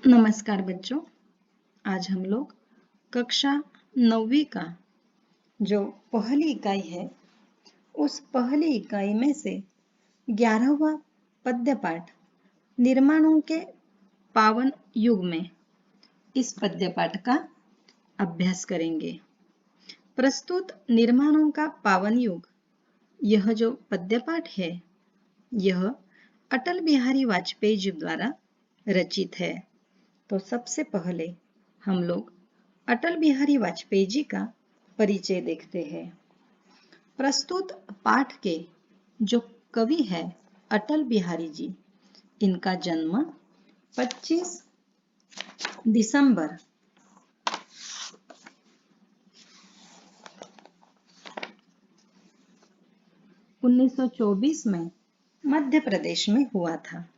नमस्कार बच्चों। आज हम लोग कक्षा 9वीं का जो पहली इकाई है उस पहली इकाई में से 11वां पद्य पाठ निर्माणों के पावन युग में इस पद्य पाठ का अभ्यास करेंगे। प्रस्तुत निर्माणों का पावन युग यह जो पद्य पाठ है यह अटल बिहारी वाजपेयी जी द्वारा रचित है। तो सबसे पहले हम लोग अटल बिहारी वाजपेयी जी का परिचय देखते हैं। प्रस्तुत पाठ के जो कवि है अटल बिहारी जी, इनका जन्म 25 दिसंबर 1924 में मध्य प्रदेश में हुआ था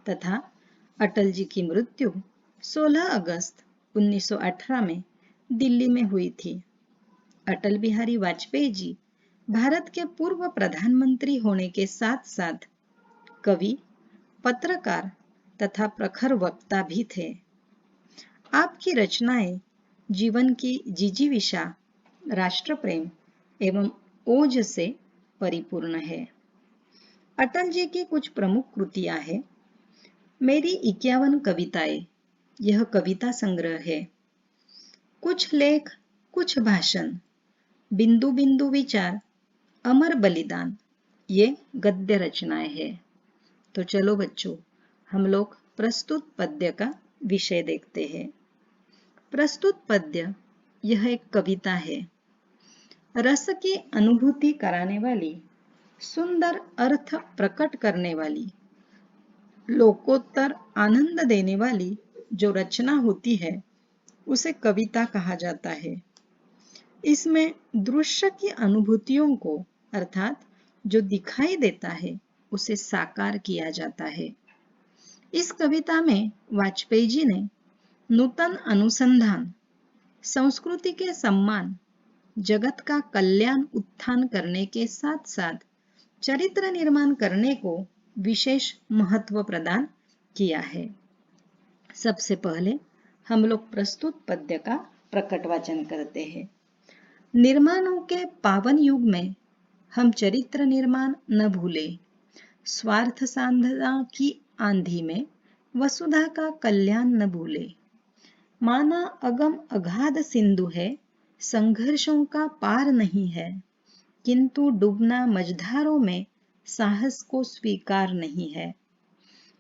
तथा अटल जी की मृत्यु 16 अगस्त 1918 में दिल्ली में हुई थी। अटल बिहारी वाजपेयी जी भारत के पूर्व प्रधानमंत्री होने के साथ साथ कवि, पत्रकार तथा प्रखर वक्ता भी थे। आपकी रचनाएं जीवन की जिजीविषा, राष्ट्र प्रेम एवं ओज से परिपूर्ण है। अटल जी की कुछ प्रमुख कृतियां हैं। मेरी 51 कविताएं, यह कविता संग्रह है। कुछ लेख, कुछ भाषण, बिंदु बिंदु विचार, अमर बलिदान, ये गद्य रचनाएं हैं। तो चलो बच्चों, हम लोग प्रस्तुत पद्य का विषय देखते हैं। प्रस्तुत पद्य यह एक कविता है। रस की अनुभूति कराने वाली, सुंदर अर्थ प्रकट करने वाली, लोकोत्तर आनंद देने वाली जो रचना होती है उसे कविता कहा जाता है। इसमें दृश्य की अनुभूतियों को अर्थात जो दिखाई देता है उसे साकार किया जाता है। इस कविता में वाजपेयी जी ने नूतन अनुसंधान, संस्कृति के सम्मान, जगत का कल्याण उत्थान करने के साथ साथ चरित्र निर्माण करने को विशेष महत्व प्रदान किया है। सबसे पहले हम लोग प्रस्तुत पद्य का प्रकट वाचन करते हैं। निर्माणों के पावन युग में हम चरित्र निर्माण न भूले, स्वार्थ साधना की आंधी में वसुधा का कल्याण न भूले। माना अगम अगाध सिंधु है, संघर्षों का पार नहीं है, किंतु डूबना मझधारों में साहस को स्वीकार नहीं है।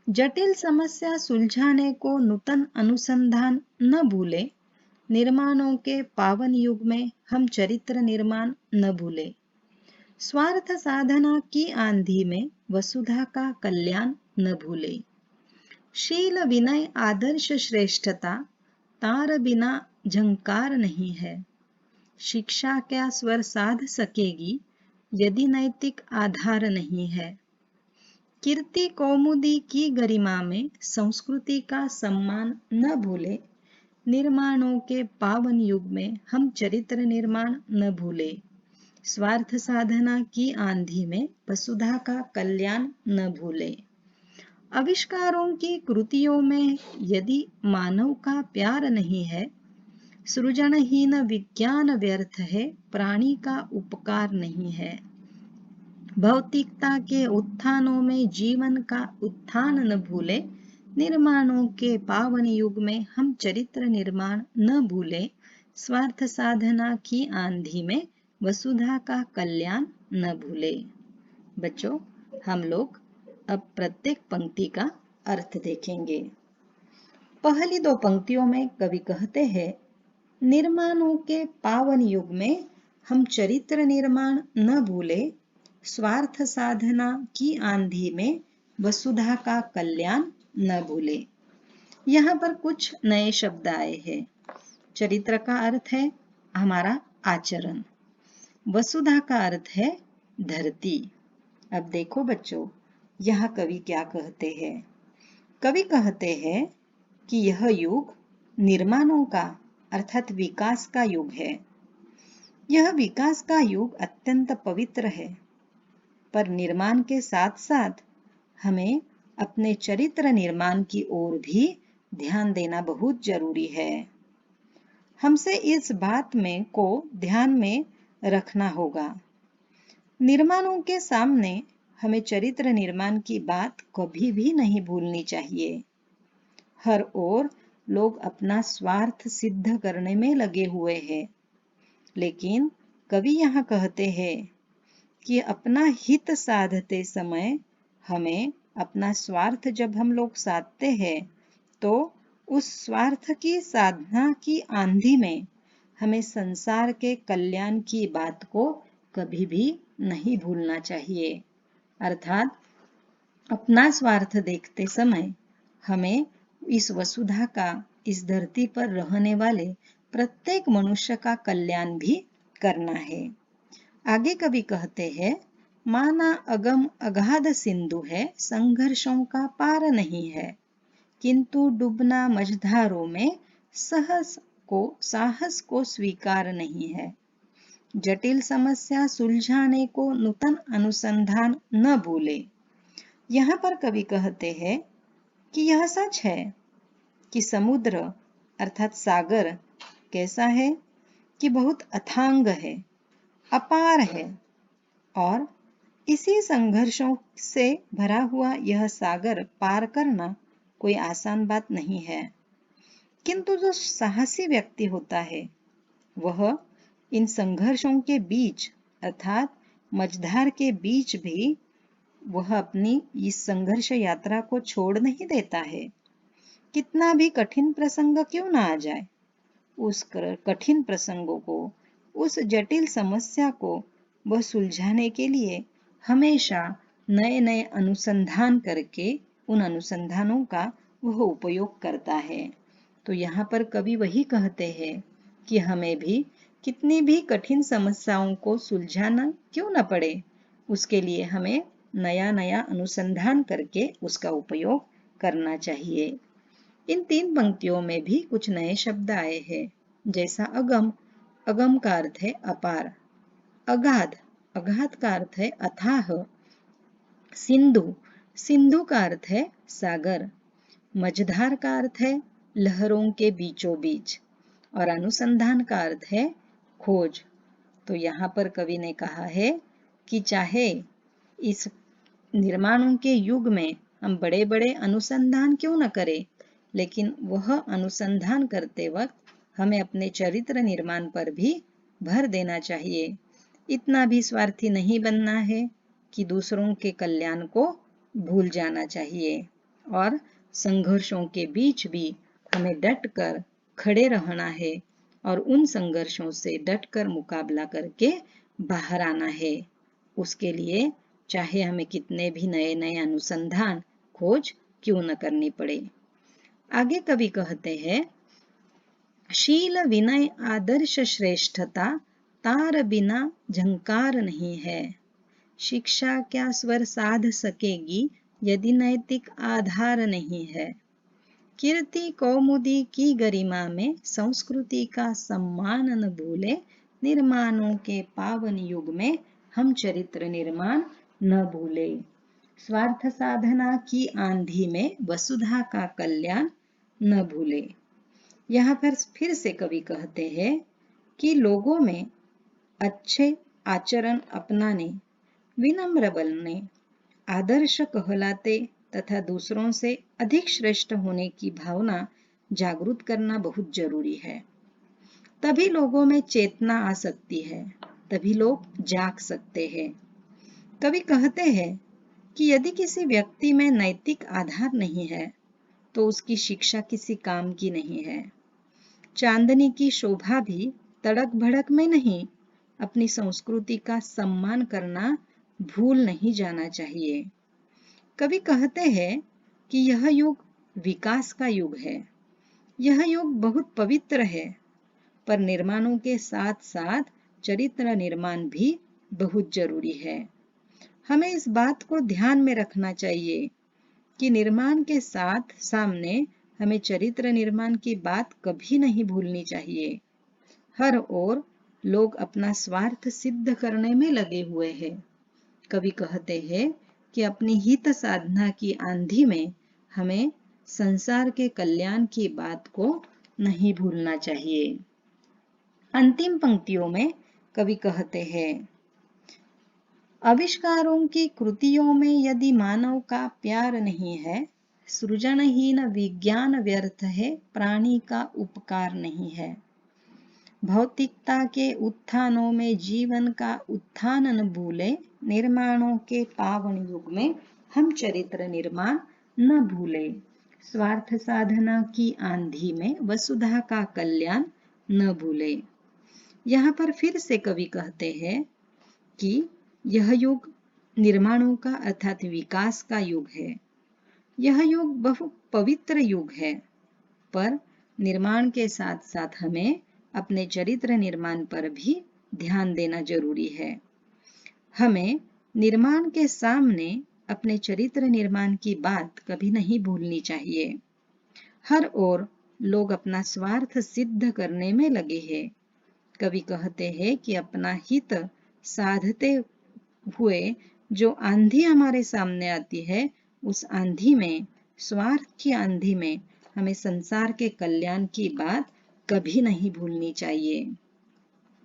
जटिल समस्या सुलझाने को नूतन अनुसंधान न भूले, निर्माणों के पावन युग में हम चरित्र निर्माण न भूले। स्वार्थ साधना की आंधी में वसुधा का कल्याण न भूले। शील विनय आदर्श श्रेष्ठता, तार बिना झंकार नहीं है। शिक्षा क्या स्वर साध सकेगी यदि नैतिक आधार नहीं है। कीर्ति कौमुदी की गरिमा में संस्कृति का सम्मान न भूले, निर्माणों के पावन युग में हम चरित्र निर्माण न भूले। स्वार्थ साधना की आंधी में वसुधा का कल्याण न भूले। आविष्कारों की कृतियों में यदि मानव का प्यार नहीं है, सृजनहीन विज्ञान व्यर्थ है, प्राणी का उपकार नहीं है। भौतिकता के उत्थानों में जीवन का उत्थान न भूले, निर्माणों के पावन युग में हम चरित्र निर्माण न भूले। स्वार्थ साधना की आंधी में वसुधा का कल्याण न भूले। बच्चों, हम लोग अब प्रत्येक पंक्ति का अर्थ देखेंगे। पहली दो पंक्तियों में कवि कहते हैं, निर्माणों के पावन युग में हम चरित्र निर्माण न भूले, स्वार्थ साधना की आंधी में वसुधा का कल्याण न भूले। यहाँ पर कुछ नए शब्द आए हैं। चरित्र का अर्थ है हमारा आचरण, वसुधा का अर्थ है धरती। अब देखो बच्चों, यहाँ कवि क्या कहते हैं। कवि कहते हैं कि यह युग निर्माणों का अर्थात विकास का युग है। यह विकास का युग अत्यंत पवित्र है, पर निर्माण के साथ साथ हमें अपने चरित्र निर्माण की ओर भी ध्यान देना बहुत जरूरी है। हमसे इस बात में को ध्यान में रखना होगा। निर्माणों के सामने हमें चरित्र निर्माण की बात कभी भी नहीं भूलनी चाहिए। हर ओर लोग अपना स्वार्थ सिद्ध करने में लगे हुए हैं, लेकिन कवि यहाँ कहते हैं कि अपना हित साधते समय हमें अपना स्वार्थ जब हम लोग साधते हैं तो उस स्वार्थ की साधना की आंधी में हमें संसार के कल्याण की बात को कभी भी नहीं भूलना चाहिए। अर्थात अपना स्वार्थ देखते समय हमें इस वसुधा का, इस धरती पर रहने वाले प्रत्येक मनुष्य का कल्याण भी करना है। आगे कवि कहते हैं, माना अगम अगाध सिंधु है, संघर्षों का पार नहीं है, किंतु डूबना मझधारों में साहस को स्वीकार नहीं है। जटिल समस्या सुलझाने को नूतन अनुसंधान न भूले। यहाँ पर कवि कहते हैं कि यह सच है कि समुद्र अर्थात सागर कैसा है कि बहुत अथांग है, अपार है, और इसी संघर्षों से भरा हुआ यह सागर पार करना कोई आसान बात नहीं है। किंतु जो साहसी व्यक्ति होता है वह इन संघर्षों के बीच अर्थात मझधार के बीच भी वह अपनी इस संघर्ष यात्रा को छोड़ नहीं देता है। कितना भी कठिन प्रसंग क्यों ना आ जाए, उस कठिन प्रसंगों को, उस जटिल समस्या को वह सुलझाने के लिए हमेशा नए नए अनुसंधान करके उन अनुसंधानों का वह उपयोग करता है। तो यहाँ पर कवि वही कहते हैं कि हमें भी कितनी भी कठिन समस्याओं को सुलझाना क्यों न पड़े, उसके लिए हमें नया नया अनुसंधान करके उसका उपयोग करना चाहिए। इन 3 पंक्तियों में भी कुछ नए शब्द आए हैं, जैसा अगम, अगम का अर्थ है अपार, अगाध, अगाध का अर्थ है अथाह, सिंधु, सिंधु का अर्थ है सागर, मझधार का अर्थ है लहरों के बीचों बीच, और अनुसंधान का अर्थ है खोज। तो यहाँ पर कवि ने कहा है कि चाहे इस निर्माणों के युग में हम बड़े बड़े अनुसंधान क्यों न करें, लेकिन वह अनुसंधान करते वक्त हमें अपने चरित्र निर्माण पर भी भर देना चाहिए। इतना भी स्वार्थी नहीं बनना है कि दूसरों के कल्याण को भूल जाना चाहिए, और संघर्षों के बीच भी हमें डटकर खड़े रहना है और उन संघर्षों से डटकर मुकाबला करके बाहर आना है। उसके लिए चाहे हमें कितने भी नए नए अनुसंधान खोज क्यों न करनी पड़े। आगे कवि कहते हैं, शील विनय आदर्श श्रेष्ठता तार बिना झंकार नहीं है, शिक्षा क्या स्वर साध सकेगी यदि नैतिक आधार नहीं है, कीर्ति कौमुदी की गरिमा में संस्कृति का सम्मान न भूले, निर्माणों के पावन युग में हम चरित्र निर्माण न भूले, स्वार्थ साधना की आंधी में वसुधा का कल्याण न भूले। यहाँ पर फिर से कवि कहते हैं कि लोगों में अच्छे आचरण अपनाने, विनम्र बनने, आदर्श कहलाते तथा दूसरों से अधिक श्रेष्ठ होने की भावना जागृत करना बहुत जरूरी है। तभी लोगों में चेतना आ सकती है, तभी लोग जाग सकते हैं। कवि कहते हैं कि यदि किसी व्यक्ति में नैतिक आधार नहीं है तो उसकी शिक्षा किसी काम की नहीं है। चांदनी की शोभा भी तड़क भड़क में नहीं, अपनी संस्कृति का सम्मान करना भूल नहीं जाना चाहिए। कवि कहते हैं कि यह युग विकास का युग है, यह युग बहुत पवित्र है, पर निर्माणों के साथ साथ चरित्र निर्माण भी बहुत जरूरी है। हमें इस बात को ध्यान में रखना चाहिए कि निर्माण के साथ सामने हमें चरित्र निर्माण की बात कभी नहीं भूलनी चाहिए। हर ओर लोग अपना स्वार्थ सिद्ध करने में लगे हुए हैं। कवि कहते हैं कि अपनी हित साधना की आंधी में हमें संसार के कल्याण की बात को नहीं भूलना चाहिए। अंतिम पंक्तियों में कवि कहते हैं, आविष्कारों की कृतियों में यदि मानव का प्यार नहीं है, सृजनहीन विज्ञान व्यर्थ है, प्राणी का उपकार नहीं है। भौतिकता के उत्थानों में जीवन का उत्थान न भूले, निर्माणों के पावन युग में हम चरित्र निर्माण न भूले। स्वार्थ साधना की आंधी में वसुधा का कल्याण न भूले। यहाँ पर फिर से कवि कहते हैं कि यह युग निर्माणों का अर्थात विकास का युग है। यह युग बहु पवित्र युग है, पर निर्माण के साथ साथ हमें अपने चरित्र निर्माण पर भी ध्यान देना जरूरी है। हमें निर्माण के सामने अपने चरित्र निर्माण की बात कभी नहीं भूलनी चाहिए। हर ओर लोग अपना स्वार्थ सिद्ध करने में लगे हैं। कवि कहते हैं कि अपना हित साधते हुए जो आंधी हमारे सामने आती है, उस आंधी में, स्वार्थ की आंधी में, हमें संसार के कल्याण की बात कभी नहीं भूलनी चाहिए।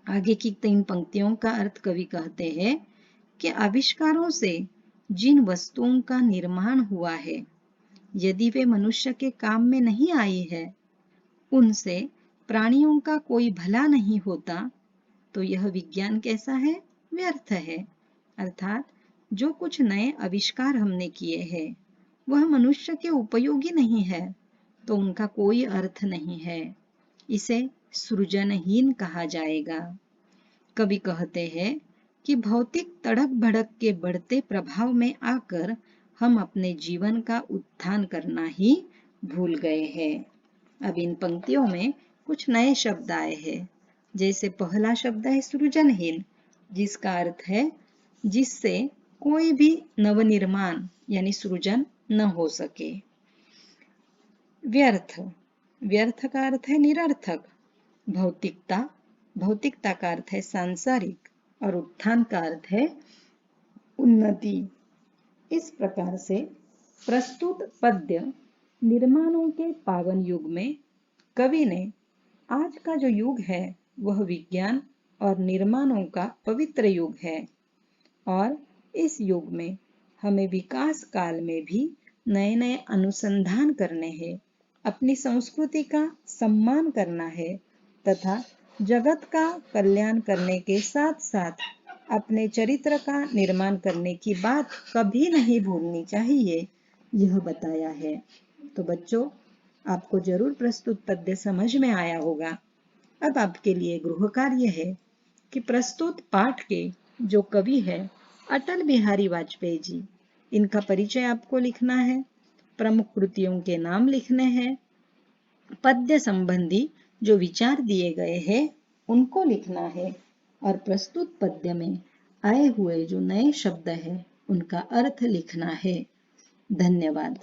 आगे की 3 पंक्तियों का अर्थ कवि कहते हैं कि आविष्कारों से जिन वस्तुओं का निर्माण हुआ है, यदि वे मनुष्य के काम में नहीं आई है, उनसे प्राणियों का कोई भला नहीं होता, तो यह विज्ञान कैसा है? व्यर्थ है। अर्थात जो कुछ नए आविष्कार हमने किए हैं, वह मनुष्य के उपयोगी नहीं है, तो उनका कोई अर्थ नहीं है। इसे सृजनहीन कहा जाएगा। कवि कहते हैं कि भौतिक तड़क भड़क के बढ़ते प्रभाव में आकर हम अपने जीवन का उत्थान करना ही भूल गए हैं। अब इन पंक्तियों में कुछ नए शब्द आए हैं। जैसे पहला शब्द है सृजनहीन, जिसका अर्थ है जिससे कोई भी नवनिर्माण यानी सृजन न हो सके। व्यर्थ, व्यर्थ का अर्थ है निरर्थक। भौतिकता, भौतिकता का अर्थ है सांसारिक, और उत्थान का अर्थ है उन्नति। इस प्रकार से प्रस्तुत पद्य निर्माणों के पावन युग में कवि ने आज का जो युग है वह विज्ञान और निर्माणों का पवित्र युग है, और इस युग में हमें विकास काल में भी नए नए अनुसंधान करने हैं, अपनी संस्कृति का सम्मान करना है तथा जगत का कल्याण करने के साथ साथ अपने चरित्र का निर्माण करने की बात कभी नहीं भूलनी चाहिए, यह बताया है। तो बच्चों, आपको जरूर प्रस्तुत पद्य समझ में आया होगा। अब आपके लिए गृह कार्य है कि प्रस्तुत पाठ के जो कवि है अटल बिहारी वाजपेयी जी, इनका परिचय आपको लिखना है, प्रमुख कृतियों के नाम लिखने हैं, पद्य संबंधी जो विचार दिए गए हैं उनको लिखना है, और प्रस्तुत पद्य में आए हुए जो नए शब्द हैं उनका अर्थ लिखना है। धन्यवाद।